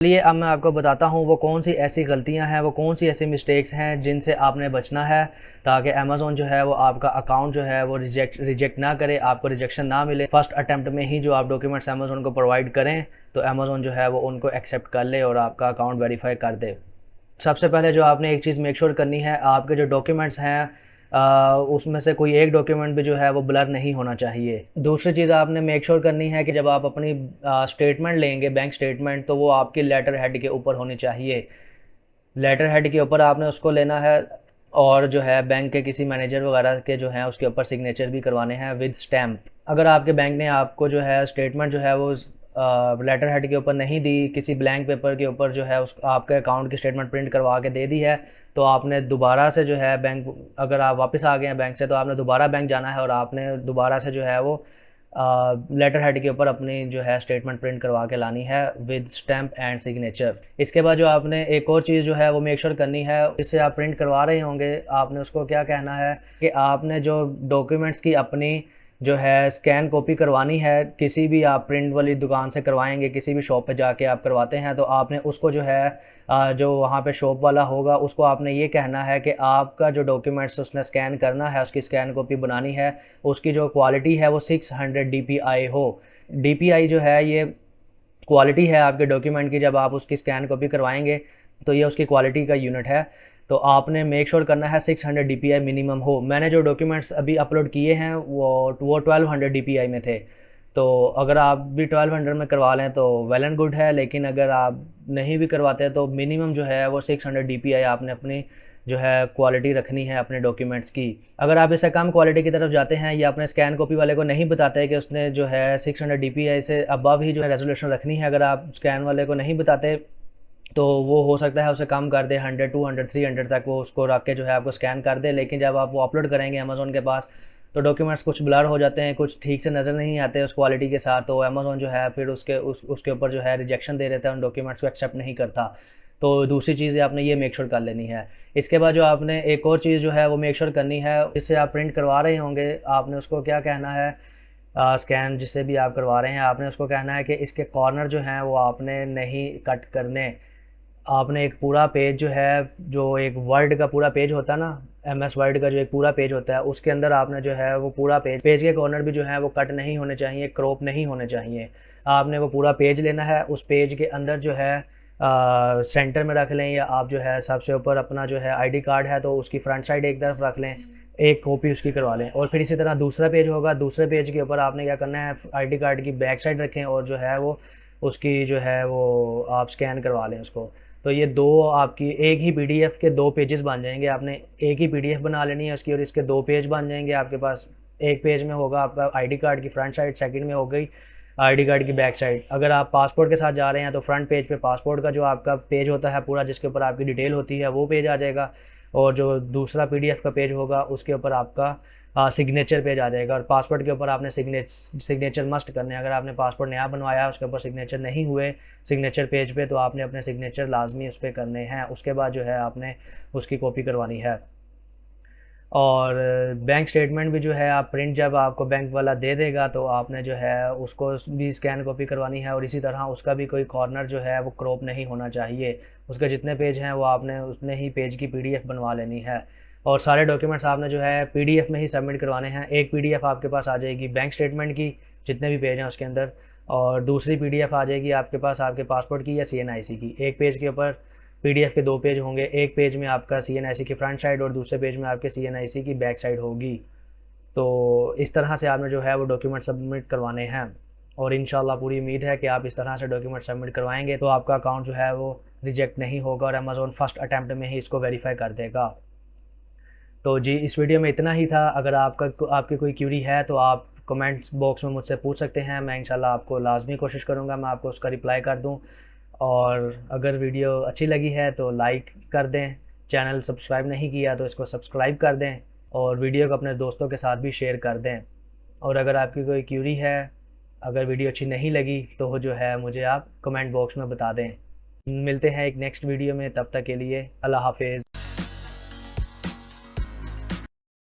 चलिए अब मैं आपको बताता हूँ वो कौन सी ऐसी गलतियाँ हैं, वो कौन सी ऐसी मिस्टेक्स हैं जिनसे आपने बचना है, ताकि अमेज़न जो है वो आपका अकाउंट जो है वो रिजेक्ट ना करे, आपको रिजेक्शन ना मिले। फर्स्ट अटैम्प्ट में ही जो आप डॉक्यूमेंट्स अमेज़न को प्रोवाइड करें तो अमेज़न जो है वो उनको एक्सेप्ट कर ले और आपका अकाउंट वेरीफाई कर दे। सबसे पहले जो आपने एक चीज़ मेक श्योर करनी है, आपके जो डॉक्यूमेंट्स हैं उसमें से कोई एक डॉक्यूमेंट भी जो है वो ब्लर नहीं होना चाहिए। दूसरी चीज़ आपने मेक श्योर करनी है कि जब आप अपनी स्टेटमेंट लेंगे, बैंक स्टेटमेंट, तो वो आपकी लेटर हेड के ऊपर होनी चाहिए। लेटर हेड के ऊपर आपने उसको लेना है और जो है बैंक के किसी मैनेजर वगैरह के जो हैं उसके ऊपर सिग्नेचर भी करवाने हैं विद स्टैम्प। अगर आपके बैंक ने आपको जो है स्टेटमेंट जो है वो लेटर हेड के ऊपर नहीं दी, किसी ब्लैंक पेपर के ऊपर जो है उस आपके अकाउंट की स्टेटमेंट प्रिंट करवा के दे दी है, तो आपने दोबारा से जो है बैंक, अगर आप वापस आ गए हैं बैंक से, तो आपने दोबारा बैंक जाना है और आपने दोबारा से जो है वो लेटर हेड के ऊपर अपनी जो है स्टेटमेंट प्रिंट करवा के लानी है विद स्टैम्प एंड सिग्नेचर। इसके बाद जो आपने एक और चीज़ जो है वो मेक श्योर करनी है, जिससे आप प्रिंट करवा रहे होंगे, आपने उसको क्या कहना है कि आपने जो डॉक्यूमेंट्स की अपनी जो है स्कैन कॉपी करवानी है, किसी भी आप प्रिंट वाली दुकान से करवाएंगे, किसी भी शॉप पे जाके आप करवाते हैं, तो आपने उसको जो है जो वहाँ पे शॉप वाला होगा उसको आपने ये कहना है कि आपका जो डॉक्यूमेंट्स उसने स्कैन करना है, उसकी स्कैन कॉपी बनानी है, उसकी जो क्वालिटी है वो 600 DPI हो। DPI जो है ये क्वालिटी है आपके डॉक्यूमेंट की, जब आप उसकी स्कैन कॉपी करवाएंगे तो ये उसकी क्वालिटी का यूनिट है। तो आपने मेक श्योर करना है 600 DPI मिनिमम हो। मैंने जो डॉक्यूमेंट्स अभी अपलोड किए हैं वो 1200 DPI में थे, तो अगर आप भी 1200 में करवा लें तो वेल एंड गुड है, लेकिन अगर आप नहीं भी करवाते तो मिनिमम जो है वो 600 DPI आपने अपनी जो है क्वालिटी रखनी है अपने डॉक्यूमेंट्स की। अगर आप इससे कम क्वालिटी की तरफ जाते हैं या अपने स्कैन कॉपी वाले को नहीं बताते कि उसने जो है 600 DPI से अबव ही जो है रेजोल्यूशन रखनी है, अगर आप स्कैन वाले को नहीं बताते तो वो हो सकता है उसे कम कर दे, 100, 200, 300 तक वो उसको रख के जो है आपको स्कैन कर दे। लेकिन जब आप वो अपलोड करेंगे अमेज़ोन के पास तो डॉक्यूमेंट्स कुछ ब्लर हो जाते हैं, कुछ ठीक से नज़र नहीं आते उस क्वालिटी के साथ, तो अमेज़ोन जो है फिर उसके ऊपर जो है रिजेक्शन दे देता है, उन डॉक्यूमेंट्स को एक्सेप्ट नहीं करता। तो दूसरी चीज़ आपने ये मेक श्योर कर लेनी है। इसके बाद जो आपने एक और चीज़ जो है वो मेक श्योर करनी है, जिससे आप प्रिंट करवा रहे होंगे, आपने उसको क्या कहना है, स्कैन जिससे भी आप करवा रहे हैं आपने उसको कहना है कि इसके कॉर्नर जो हैं वो आपने नहीं कट करने। आपने एक पूरा पेज जो है, जो एक वर्ड का पूरा पेज होता है ना, MS वर्ड का जो एक पूरा पेज होता है, उसके अंदर आपने जो है वो पूरा पेज के कॉर्नर भी जो है वो कट नहीं होने चाहिए, क्रॉप नहीं होने चाहिए। आपने वो पूरा पेज लेना है, उस पेज के अंदर जो है सेंटर में रख लें, या आप जो है सबसे ऊपर अपना जो है ID कार्ड है तो उसकी फ्रंट साइड एक तरफ रख लें, एक कॉपी उसकी करवा लें। और फिर इसी तरह दूसरा पेज होगा, दूसरे पेज के ऊपर आपने क्या करना है, ID कार्ड की बैक साइड रखें और जो है वो उसकी जो है वो आप स्कैन करवा लें उसको। तो ये दो आपकी एक ही PDF के दो पेजेस बन जाएंगे। आपने एक ही PDF बना लेनी है उसकी और इसके दो पेज बन जाएंगे आपके पास। एक पेज में होगा आपका ID कार्ड की फ्रंट साइड, सेकंड में हो गई ID कार्ड की बैक साइड। अगर आप पासपोर्ट के साथ जा रहे हैं तो फ्रंट पेज पे पासपोर्ट का जो आपका पेज होता है पूरा, जिसके ऊपर आपकी डिटेल होती है, वो पेज आ जाएगा, और जो दूसरा PDF का पेज होगा उसके ऊपर आपका सिग्नेचर पेज आ जाएगा। और पासपोर्ट के ऊपर आपने सिग्नेचर मस्ट करने हैं। अगर आपने पासपोर्ट नया बनवाया उसके ऊपर सिग्नेचर नहीं हुए सिग्नेचर पेज पे, तो आपने अपने सिग्नेचर लाजमी उस पर करने हैं। उसके बाद जो है आपने उसकी कॉपी करवानी है। और बैंक स्टेटमेंट भी जो है आप प्रिंट जब आपको बैंक वाला दे देगा तो आपने जो है उसको भी स्कैन कॉपी करवानी है, और इसी तरह उसका भी कोई कॉर्नर जो है वो क्रॉप नहीं होना चाहिए। उसके जितने पेज हैं वो आपने उतने ही पेज की PDF बनवा लेनी है। और सारे डॉक्यूमेंट्स आपने जो है PDF में ही सबमिट करवाने हैं। एक PDF आपके पास आ जाएगी बैंक स्टेटमेंट की, जितने भी पेज हैं उसके अंदर, और दूसरी PDF आ जाएगी आपके पास आपके पासपोर्ट की या CNIC की। एक पेज के ऊपर PDF के दो पेज होंगे, एक पेज में आपका CNIC की फ्रंट साइड और दूसरे पेज में आपके CNIC की बैक साइड होगी। तो इस तरह से आपने जो है वो डॉक्यूमेंट सबमिट करवाने हैं, और इंशाल्लाह पूरी उम्मीद है कि आप इस तरह से डॉक्यूमेंट सबमिट करवाएंगे तो आपका अकाउंट जो है वो रिजेक्ट नहीं होगा और अमेज़ोन फर्स्ट अटैम्प्ट में ही इसको वेरीफाई कर देगा। तो जी इस वीडियो में इतना ही था। अगर आपकी कोई क्यूरी है तो आप कमेंट्स बॉक्स में मुझसे पूछ सकते हैं, मैं इंशाल्लाह आपको लाजमी कोशिश करूँगा मैं आपको उसका रिप्लाई कर दूँ। और अगर वीडियो अच्छी लगी है तो लाइक कर दें, चैनल सब्सक्राइब नहीं किया तो इसको सब्सक्राइब कर दें, और वीडियो को अपने दोस्तों के साथ भी शेयर कर दें। और अगर आपकी कोई क्यूरी है, अगर वीडियो अच्छी नहीं लगी तो जो है मुझे आप कमेंट बॉक्स में बता दें। मिलते हैं एक नेक्स्ट वीडियो में, तब तक के लिए अल्लाह हाफिज़।